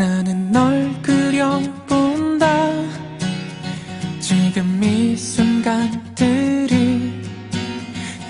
나는 널 그려본다. 지금 이 순간들이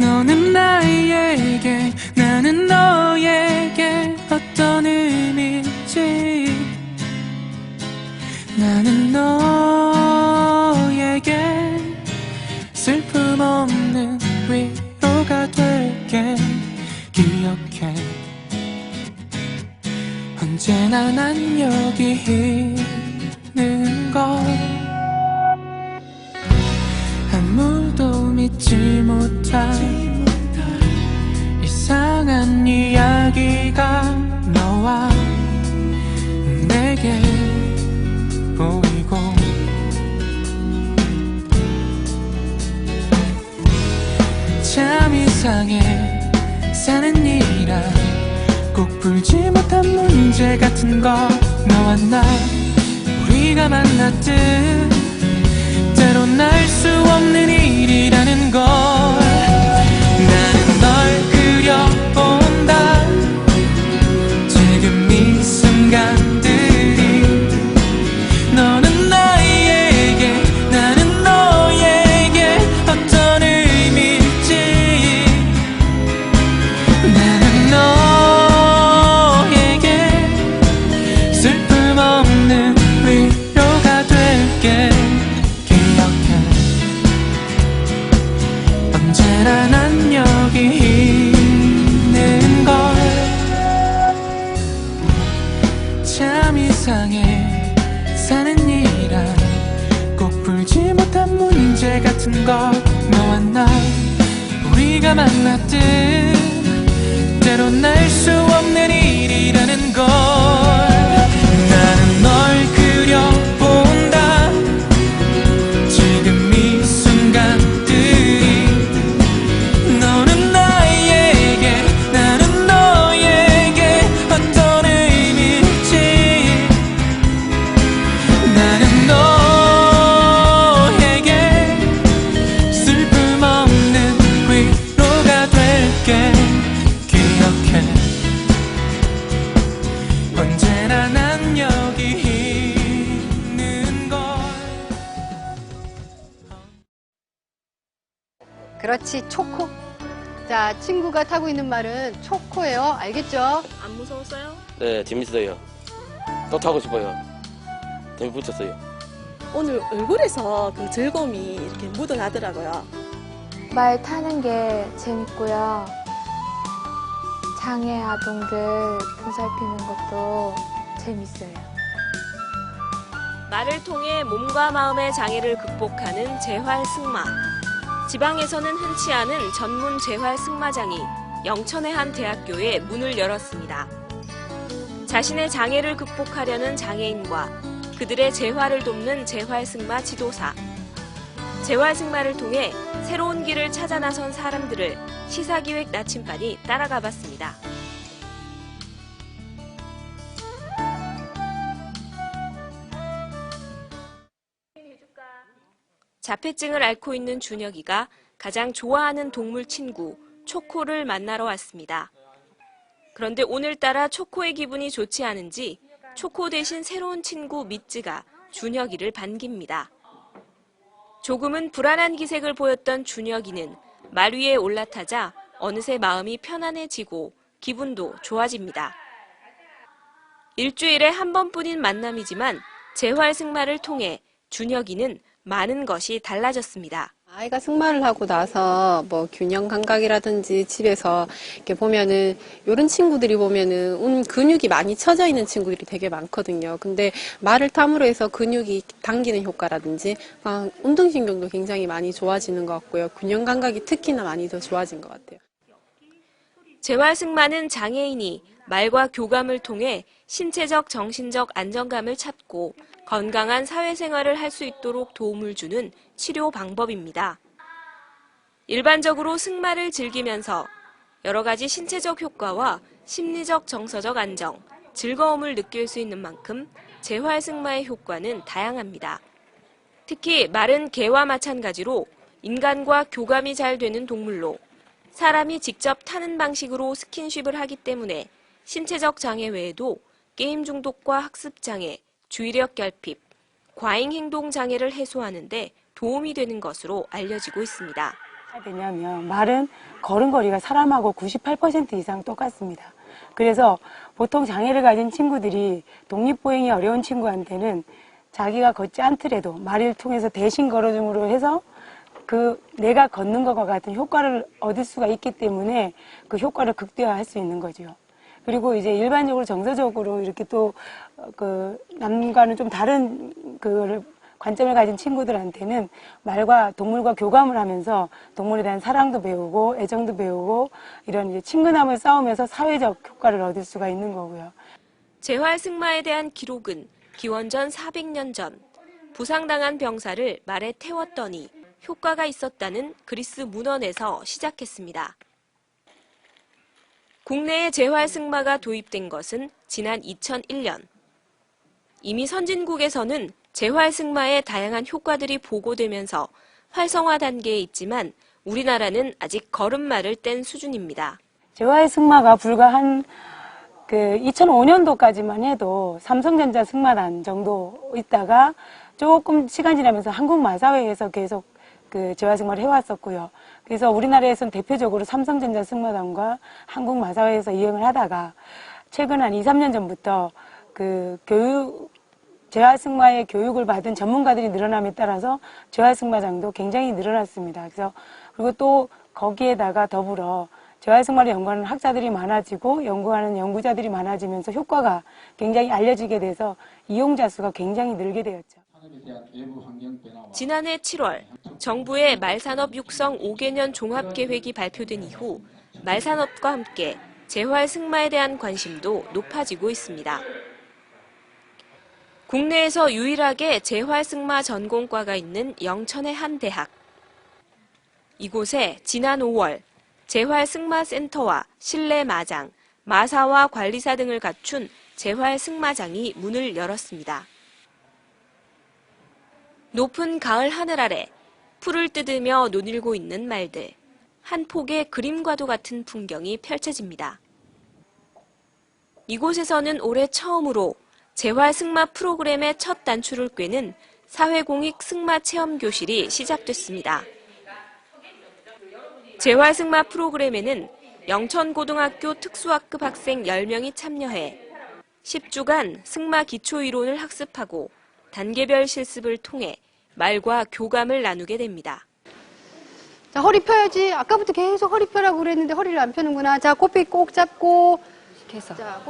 너는 나에게 나는 너에게 어떤 의미일지 나는 너에게 슬픔 없는 위로가 될게. 기억해 언제나 난 여기 있는 걸. 아무도 믿지 못할 이상한 이야기가 너와 내게 보이고 참 이상해 사는 일이라 꼭 풀지 못한 문제 같은 거. 너와 나 우리가 만났듯 때론 알 수 없는 일이라는 걸. 나는 널 그려본다. 지금 이 순간들이 너는 나에게 나는 너에게 어떤 의미일지 나는 너에게 슬픔 없는 위로가 될게. 언제나 난 여기 있는 걸. 참 이상해 사는 일이라 꼭 풀지 못한 문제 같은 거. 너와 나 우리가 만났듯 때론 알 수 없는 일이라는 걸. 나는 널 그려본다. 지금 이 순간들이 너는 나에게 나는 너에게 어떤 의미일지 나는 너에게 슬픔 없는 위로가 될게. 기억해 언제나 난 여기 있는 걸. 그렇지, 초코. 자, 친구가 타고 있는 말은 초코예요. 알겠죠? 안 무서웠어요? 네, 재밌어요. 또 타고 싶어요. 재미붙었어요. 오늘 얼굴에서 그 즐거움이 이렇게 묻어나더라고요. 말 타는 게 재밌고요. 장애 아동들 보살피는 것도 재밌어요. 말을 통해 몸과 마음의 장애를 극복하는 재활승마. 지방에서는 흔치 않은 전문 재활승마장이 영천의 한 대학교에 문을 열었습니다. 자신의 장애를 극복하려는 장애인과 그들의 재활을 돕는 재활승마 지도사. 재활승마를 통해 새로운 길을 찾아 나선 사람들을 시사기획 나침반이 따라가 봤습니다. 자폐증을 앓고 있는 준혁이가 가장 좋아하는 동물 친구 초코를 만나러 왔습니다. 그런데 오늘따라 초코의 기분이 좋지 않은지 초코 대신 새로운 친구 미츠가 준혁이를 반깁니다. 조금은 불안한 기색을 보였던 준혁이는 말 위에 올라타자 어느새 마음이 편안해지고 기분도 좋아집니다. 일주일에 한 번뿐인 만남이지만 재활승마를 통해 준혁이는 많은 것이 달라졌습니다. 아이가 승마를 하고 나서 뭐 균형 감각이라든지 집에서 이렇게 보면은 이런 친구들이 보면은 근육이 많이 처져 있는 친구들이 되게 많거든요. 근데 말을 탐으로 해서 근육이 당기는 효과라든지 운동신경도 굉장히 많이 좋아지는 것 같고요. 균형 감각이 특히나 많이 더 좋아진 것 같아요. 재활승마는 장애인이 말과 교감을 통해 신체적, 정신적 안정감을 찾고 건강한 사회생활을 할 수 있도록 도움을 주는 치료 방법입니다. 일반적으로 승마를 즐기면서 여러 가지 신체적 효과와 심리적, 정서적 안정, 즐거움을 느낄 수 있는 만큼 재활승마의 효과는 다양합니다. 특히 말은 개와 마찬가지로 인간과 교감이 잘 되는 동물로 사람이 직접 타는 방식으로 스킨십을 하기 때문에 신체적 장애 외에도 게임 중독과 학습 장애, 주의력 결핍, 과잉 행동 장애를 해소하는 데 도움이 되는 것으로 알려지고 있습니다. 되냐면 말은 걸음걸이가 사람하고 98% 이상 똑같습니다. 그래서 보통 장애를 가진 친구들이 독립보행이 어려운 친구한테는 자기가 걷지 않더라도 말을 통해서 대신 걸어줌으로 해서 내가 걷는 것과 같은 효과를 얻을 수가 있기 때문에 그 효과를 극대화할 수 있는 거죠. 그리고 이제 일반적으로 정서적으로 이렇게 또 남과는 좀 다른 관점을 가진 친구들한테는 말과 동물과 교감을 하면서 동물에 대한 사랑도 배우고 애정도 배우고 이런 이제 친근함을 쌓으면서 사회적 효과를 얻을 수가 있는 거고요. 재활승마에 대한 기록은 기원전 400년 전 부상당한 병사를 말에 태웠더니 효과가 있었다는 그리스 문헌에서 시작했습니다. 국내에 재활승마가 도입된 것은 지난 2001년. 이미 선진국에서는 재활승마의 다양한 효과들이 보고되면서 활성화 단계에 있지만 우리나라는 아직 걸음마를 뗀 수준입니다. 재활승마가 불과 한 2005년도까지만 해도 삼성전자 승마단 정도 있다가 조금 시간 지나면서 한국마사회에서 계속 재활승마를 해왔었고요. 그래서 우리나라에서는 대표적으로 삼성전자 승마단과 한국마사회에서 이행을 하다가 최근 한 2, 3년 전부터 재활승마의 교육을 받은 전문가들이 늘어남에 따라서 재활승마장도 굉장히 늘어났습니다. 그리고 또 거기에다가 더불어 재활승마를 연구하는 학자들이 많아지고 연구하는 연구자들이 많아지면서 효과가 굉장히 알려지게 돼서 이용자 수가 굉장히 늘게 되었죠. 지난해 7월 정부의 말산업 육성 5개년 종합계획이 발표된 이후 말산업과 함께 재활승마에 대한 관심도 높아지고 있습니다. 국내에서 유일하게 재활승마 전공과가 있는 영천의 한 대학. 이곳에 지난 5월 재활승마센터와 실내 마장, 마사와 관리사 등을 갖춘 재활승마장이 문을 열었습니다. 높은 가을 하늘 아래 풀을 뜯으며 논일고 있는 말들. 한 폭의 그림과도 같은 풍경이 펼쳐집니다. 이곳에서는 올해 처음으로 재활승마 프로그램의 첫 단추를 꿰는 사회공익 승마 체험 교실이 시작됐습니다. 재활승마 프로그램에는 영천고등학교 특수학급 학생 10명이 참여해 10주간 승마 기초이론을 학습하고 단계별 실습을 통해 말과 교감을 나누게 됩니다. 자, 허리 펴야지. 아까부터 계속 허리 펴라고 그랬는데 허리를 안 펴는구나. 자, 코피 꼭 잡고.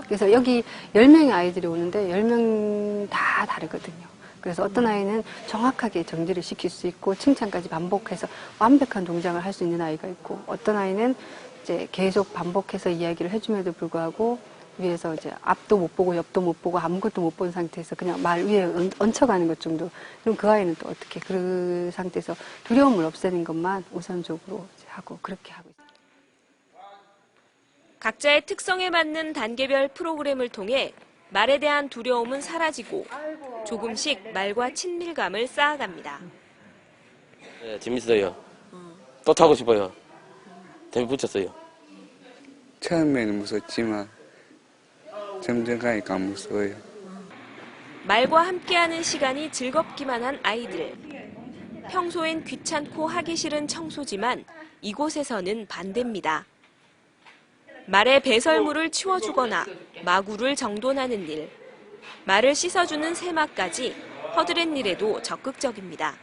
그래서 여기 10명의 아이들이 오는데 10명 다 다르거든요. 그래서 어떤 아이는 정확하게 정지를 시킬 수 있고 칭찬까지 반복해서 완벽한 동작을 할 수 있는 아이가 있고 어떤 아이는 이제 계속 반복해서 이야기를 해줌에도 불구하고 위에서 이제 앞도 못 보고 옆도 못 보고 아무것도 못 본 상태에서 그냥 말 위에 얹혀가는 것 정도. 그럼 그 아이는 또 어떻게 그 상태에서 두려움을 없애는 것만 우선적으로 하고 그렇게 하고 있습니다. 각자의 특성에 맞는 단계별 프로그램을 통해 말에 대한 두려움은 사라지고 조금씩 말과 친밀감을 쌓아갑니다. 네, 재밌어요. 또 타고 싶어요. 재미 붙였어요. 처음에는 무섭지만 점점 가니까 안 무서워요. 말과 함께하는 시간이 즐겁기만 한 아이들. 평소엔 귀찮고 하기 싫은 청소지만 이곳에서는 반대입니다. 말의 배설물을 치워주거나 마구를 정돈하는 일, 말을 씻어주는 세마까지 허드렛 일에도 적극적입니다.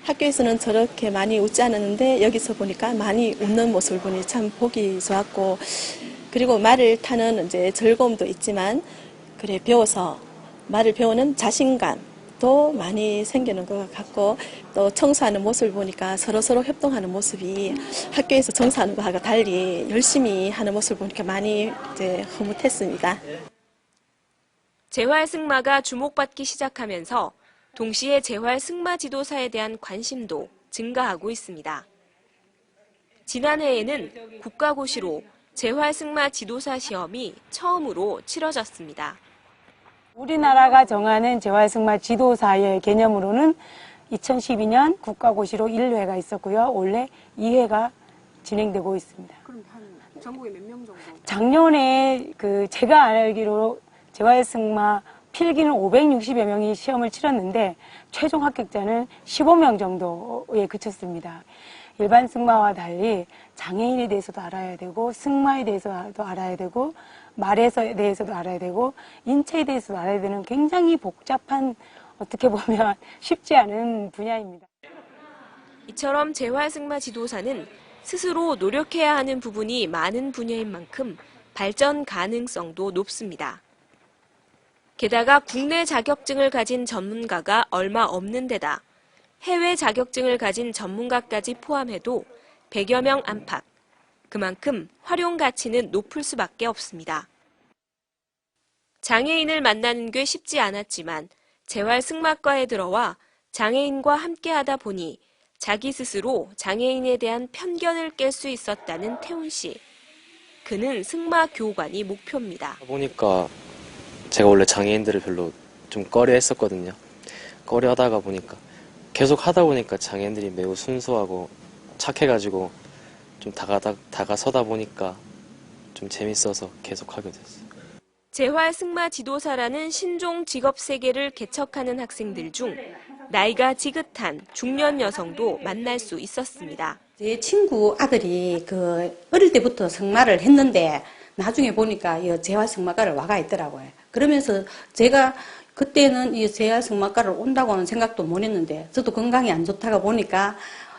학교에서는 저렇게 많이 웃지 않았는데 여기서 보니까 많이 웃는 모습을 보니 참 보기 좋았고 그리고 말을 타는 이제 즐거움도 있지만 그래 배워서 말을 배우는 자신감도 많이 생기는 것 같고 또 청소하는 모습을 보니까 서로서로 협동하는 모습이 학교에서 청소하는 것과 달리 열심히 하는 모습을 보니까 많이 이제 흐뭇했습니다. 재활승마가 주목받기 시작하면서 동시에 재활승마 지도사에 대한 관심도 증가하고 있습니다. 지난해에는 국가고시로 재활승마 지도사 시험이 처음으로 치러졌습니다. 우리나라가 정하는 재활승마 지도사의 개념으로는 2012년 국가고시로 1회가 있었고요. 원래 2회가 진행되고 있습니다. 그럼 한 전국에 몇 명 정도? 작년에 제가 알기로 재활승마 필기는 560여 명이 시험을 치렀는데 최종 합격자는 15명 정도에 그쳤습니다. 일반 승마와 달리 장애인에 대해서도 알아야 되고 승마에 대해서도 알아야 되고 말에 대해서도 알아야 되고 인체에 대해서도 알아야 되는 굉장히 복잡한, 어떻게 보면 쉽지 않은 분야입니다. 이처럼 재활승마 지도사는 스스로 노력해야 하는 부분이 많은 분야인 만큼 발전 가능성도 높습니다. 게다가 국내 자격증을 가진 전문가가 얼마 없는 데다 해외 자격증을 가진 전문가까지 포함해도 100여 명 안팎. 그만큼 활용 가치는 높을 수밖에 없습니다. 장애인을 만나는 게 쉽지 않았지만 재활승마과에 들어와 장애인과 함께하다 보니 자기 스스로 장애인에 대한 편견을 깰 수 있었다는 태훈 씨. 그는 승마 교관이 목표입니다. 보니까 제가 원래 장애인들을 별로 좀 꺼려했었거든요. 꺼려하다가 보니까 계속 하다 보니까 장애인들이 매우 순수하고 착해가지고 좀 다가서다 보니까 좀 재밌어서 계속 하게 됐어요. 재활승마 지도사라는 신종 직업 세계를 개척하는 학생들 중 나이가 지긋한 중년 여성도 만날 수 있었습니다. 제 친구 아들이 어릴 때부터 승마를 했는데 나중에 보니까 이 재활승마과를 와가 있더라고요. 그러면서 제가 그때는 이 재활승마과를 온다고는 생각도 못 했는데 저도 건강이 안 좋다가 보니까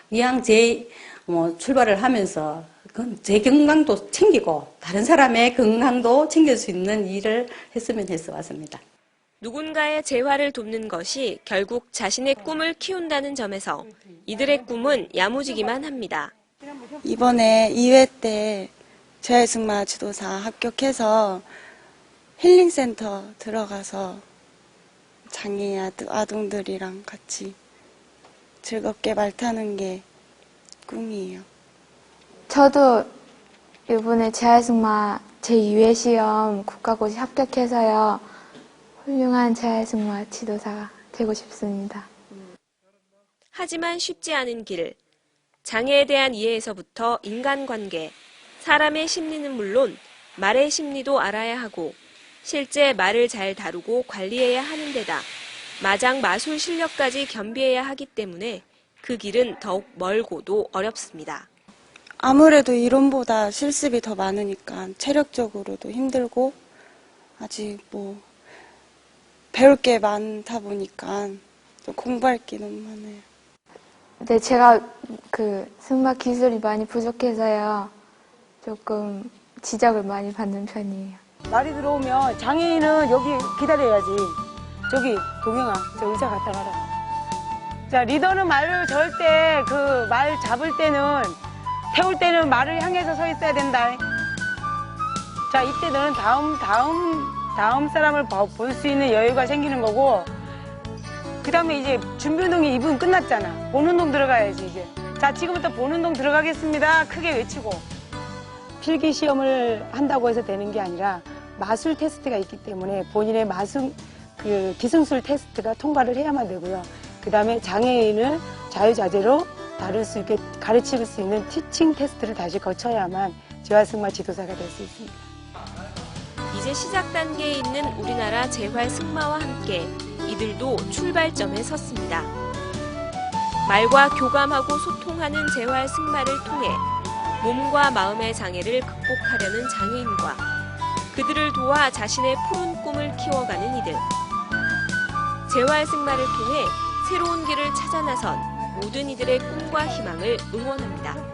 이왕 출발을 하면서 제 건강도 챙기고 다른 사람의 건강도 챙길 수 있는 일을 했으면 해서 왔습니다. 누군가의 재활을 돕는 것이 결국 자신의 꿈을 키운다는 점에서 이들의 꿈은 야무지기만 합니다. 이번에 2회 때 재활승마 지도사 합격해서 힐링센터 들어가서 장애 아동들이랑 같이 즐겁게 말 타는 게 꿈이에요. 저도 이번에 재활승마 제2회 시험 국가고시 합격해서요. 훌륭한 재활승마 지도사가 되고 싶습니다. 하지만 쉽지 않은 길. 장애에 대한 이해에서부터 인간관계, 사람의 심리는 물론 말의 심리도 알아야 하고 실제 말을 잘 다루고 관리해야 하는 데다 마장 마술 실력까지 겸비해야 하기 때문에 그 길은 더욱 멀고도 어렵습니다. 아무래도 이론보다 실습이 더 많으니까 체력적으로도 힘들고 아직 배울 게 많다 보니까 좀 공부할 게 너무 많아요. 근데 제가 승마 기술이 많이 부족해서요. 조금 지적을 많이 받는 편이에요. 말이 들어오면 장애인은 여기 기다려야지. 저기 동영아, 저 의자 갖다 놔라. 자, 리더는 말을 절대 말 잡을 때는 태울 때는 말을 향해서 서 있어야 된다. 자, 이때 너는 다음 사람을 볼 수 있는 여유가 생기는 거고, 그 다음에 이제 준비운동이 2분 끝났잖아. 본운동 들어가야지, 이제. 자, 지금부터 본운동 들어가겠습니다. 크게 외치고. 필기 시험을 한다고 해서 되는 게 아니라 마술 테스트가 있기 때문에 본인의 기승술 테스트가 통과를 해야만 되고요. 그 다음에 장애인을 자유자재로 다룰 수 있게 가르칠 수 있는 티칭 테스트를 다시 거쳐야만 재활승마 지도사가 될 수 있습니다. 이제 시작 단계에 있는 우리나라 재활승마와 함께 이들도 출발점에 섰습니다. 말과 교감하고 소통하는 재활승마를 통해 몸과 마음의 장애를 극복하려는 장애인과 그들을 도와 자신의 푸른 꿈을 키워가는 이들. 재활승마를 통해 새로운 길을 찾아 나선 모든 이들의 꿈과 희망을 응원합니다.